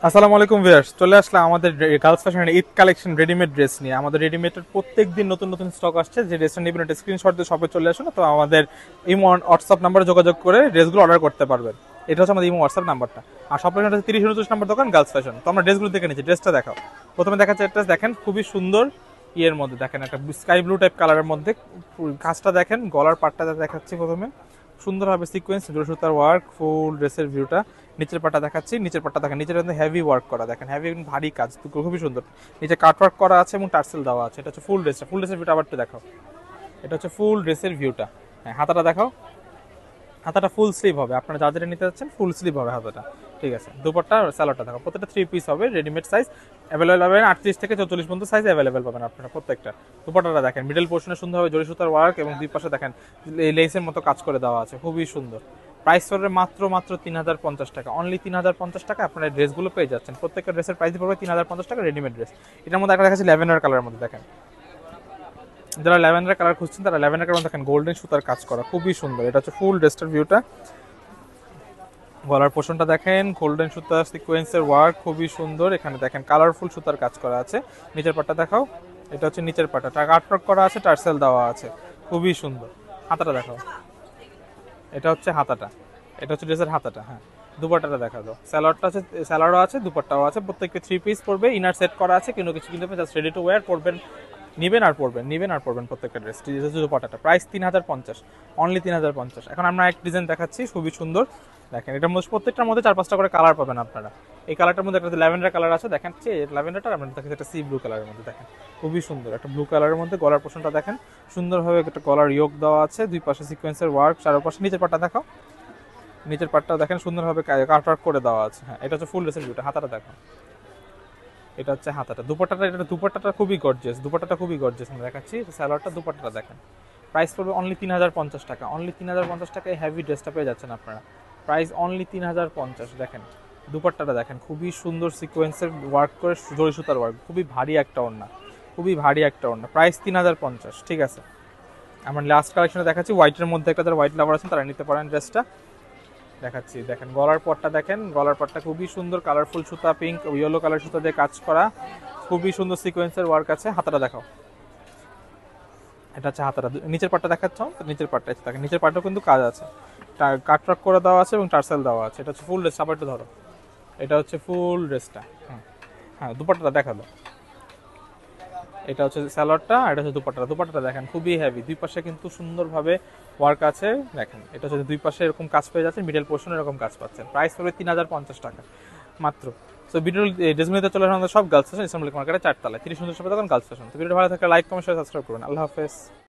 আসসালামু আলাইকুম ভিউয়ার্স, চলে আসলাম আমাদের গার্লস ফ্যাশনের ঈদ কালেকশন রেডিমেড ড্রেস নিয়ে। আমাদের রেডিমেডের প্রত্যেকদিন নতুন নতুন স্টক আসছে। যে ড্রেসটা নেবেন একটা স্ক্রিনশট দিয়ে শপে চলে আসুন, তো আমাদের ইমো হোয়াটসঅ্যাপ নাম্বারে যোগাযোগ করে ড্রেসগুলো অর্ডার করতে পারবেন। এটা হচ্ছে আমাদের ইমো হোয়াটসঅ্যাপ নাম্বারটা। আর শপের হচ্ছে 30 নম্বর দোকান গার্লস ফ্যাশন। তো আমরা ড্রেসগুলো দেখে নিচ্ছি, ড্রেসটা দেখাও। প্রথমে দেখাচ্ছে একটা দেখেন, খুবই সুন্দর ইয়ের মধ্যে দেখেন, একটা স্কাই ব্লু টাইপ কালারের মধ্যে কাজটা দেখেন, গলার পাটটা দেখাচ্ছি প্রথমে সুন্দরভাবে সিকোয়েন্স জোড়া সুতার ওয়ার্ক, ফুল ড্রেসের ভিউটা। নিচের পাটা দেখাচ্ছি, নিচের পাটা দেখেন, নিচের মধ্যে হেভি ওয়ার্ক করা দেখেন, হেভি ভারী কাজ, খুবই সুন্দর। নিচে কাট ওয়ার্ক করা আছে এবং টার্সেল দেওয়া আছে। এটা হচ্ছে ফুল ড্রেসটা, ফুল ড্রেসের ভিউটা আবার একটু দেখাও। এটা হচ্ছে ফুল ড্রেসের ভিউটা। হ্যাঁ, হাতাটা দেখাও। হাতাটা ফুল স্লিভ হবে, আপনারা যা যেটা নিতে যাচ্ছেন ফুল স্লিভ হবে হাতাটা। ঠিক আছে, দুপাট্টা স্যালোয়ারটা দেখো, প্রত্যেকটা 3 পিস হবে, রেডিমেড সাইজ অ্যাভেলেবেল পাবেন 38 থেকে 44 পর্যন্ত সাইজ অ্যাভেলেবেল পাবেন আপনারা প্রত্যেকটা। দুপাট্টাটা দেখেন, মিডল পোর্শনে সুন্দরভাবে জরি সুতার ওয়ার্ক এবং দুই পাশে দেখেন লেসের মতো কাজ করে দেওয়া আছে, খুবই সুন্দর। প্রাইস পড়বে মাত্র 3050 টাকা, অনলি 3050 টাকা আপনারা এই ড্রেসগুলো পেয়ে যাচ্ছেন। প্রত্যেকটা ড্রেসের প্রাইস পড়বে 3050 টাকা রেডিমেড ড্রেস। এটার মধ্যে একটা দেখাচ্ছি ল্যাভেন্ডার কালারের মধ্যে দেখেন, যারা ল্যাভেন্ডার কালার খুঁজছেন তারা ল্যাভেন্ডার কালার দেখেন, গোল্ডেন সুতার কাজ করা, খুবই সুন্দর। এটা হচ্ছে ফুল ড্রেসটার ভিউটা। গলার পোর্শনটা দেখেন, গোল্ডেন সুতার সিকোয়েন্সের ওয়ার্ক, খুবই সুন্দর। এখানে দেখেন কালারফুল সুতার কাজ করা আছে। নিচের পাটটা দেখাও। এটা হচ্ছে নিচের পাটটা, আর্টওয়ার্ক করা আছে, টার্সেল দেওয়া আছে, খুবই সুন্দর। হাতাটা দেখাও। এটা হচ্ছে হাতাটা, এটা হচ্ছে ড্রেসের হাতাটা। হ্যাঁ, দুপাট্টাটা দেখা দাও। স্যালোয়ারটা আছে, স্যালোয়ারও আছে, দুপাট্টাও আছে, প্রত্যেককে 3 পিস পড়বে, ইনার সেট করা আছে, কিন্তু কিছু কিনতে জাস্ট রেডি টু ওয়্যার পড়বেন, নিবেন আর পড়বেন প্রত্যেকটা ড্রেস। দুপাট্টাটা price 3050, only 3050। এখন আমরা এক ডিজাইন দেখাচ্ছি, খুবই সুন্দর দেখেন। এটার মধ্যে প্রত্যেকটার মধ্যে 4-5টা করে কালার পাবেন আপনারা। এই কালারটার মধ্যে একটা ল্যাভেন্ডার কালার আছে দেখেন, ল্যাভেন্ডারটা আমরা দেখাচ্ছি একটা সি ব্লু কালারের মধ্যে দেখেন, খুবই সুন্দর একটা ব্লু কালারের মধ্যে। গলার পোর্শনটা দেখেন, সুন্দরভাবে একটা গলার ইয়োগ দেওয়া আছে, দুই পাশে সিকোয়েন্সের ওয়ার্ক, চারপাশে। নিচের পাটটা দেখাও, নিচের পাটটাও দেখেন সুন্দরভাবে কাট ওয়ার্ক করে দেওয়া আছে। হ্যাঁ, এটা হচ্ছে ফুল ড্রেসের ভিউটা। হাতাটা দেখো, এটা হচ্ছে হাতাটা। দুপাট্টাটা, এটা দুপাট্টাটা খুবই গর্জিয়াস, দুপাট্টাটা খুবই গর্জিয়াস আমরা দেখাচ্ছি। স্যালোয়ারটা, দুপাট্টাটা দেখেন। প্রাইস পড়বে অনলি 3050 টাকা, অনলি 3050 টাকায় হেভি ড্রেসটা পেয়ে যাচ্ছেন আপনারা। Price only 3050। দেখেন দুপাট্টাটা দেখেন, খুবই সুন্দর সিকোয়েন্সের ওয়ার্ক করে জরি সুতার ওয়ার্ক, খুবই ভারী একটা ওড়না, খুবই ভারী একটা ওড়না। প্রাইস 3050। ঠিক আছে, আমরা লাস্ট কালেকশনে দেখাচ্ছি হোয়াইটের মধ্যে, একটা যারা হোয়াইট লাভার আছেন তারা নিতে পারেন ড্রেসটা। দেখাচ্ছি দেখেন, গলার পটটা দেখেন, গলার পটটা খুবই সুন্দর, কালারফুল সুতা, পিঙ্ক ইয়েলো কালার সুতা দিয়ে কাজ করা, খুবই সুন্দর সিকোয়েন্সের ওয়ার্ক আছে। হাতাটা দেখাও। এটা হচ্ছে হাতাটা। নিচের পাটটা দেখাচ্ছ, নিচের পাটটা দেখেন, নিচের পাটটাও কিন্তু কাজ আছে, কাটওয়ার্ক করে দেওয়া আছে এবং টার্সেল দেওয়া আছে। এটা হচ্ছে ফুল ড্রেস, আবার একটু ধরো। এটা হচ্ছে ফুল ড্রেসটা। হ্যাঁ, হ্যাঁ, দুপাট্টাটা দেখা দাও। এটা হচ্ছে স্যালোয়ারটা, এটা হচ্ছে দুপাট্টাটা। দুপাট্টাটা দেখেন, খুবই হেভি, দুই পাশে কিন্তু সুন্দরভাবে ওয়ার্ক আছে দেখেন। এটা হচ্ছে দুই পাশে এরকম কাজ পেয়ে যাচ্ছেন, মিডল পোর্শনে এরকম কাজ পাচ্ছেন। প্রাইস পড়বে 3050 টাকা মাত্র। সো ভিডিও ড্রেসগুলোতে চলে আসে আমাদের সব গার্লস ফ্যাশন ইসলাম মার্কেটে 4 তলায় 30 সুন্দর দোকান গার্লস ফ্যাশন। তো ভিডিও ভালো থাকলে লাইক, কমেন্ট, শেয়ার, সাবস্ক্রাইব করুন। আল্লাহ হাফেজ।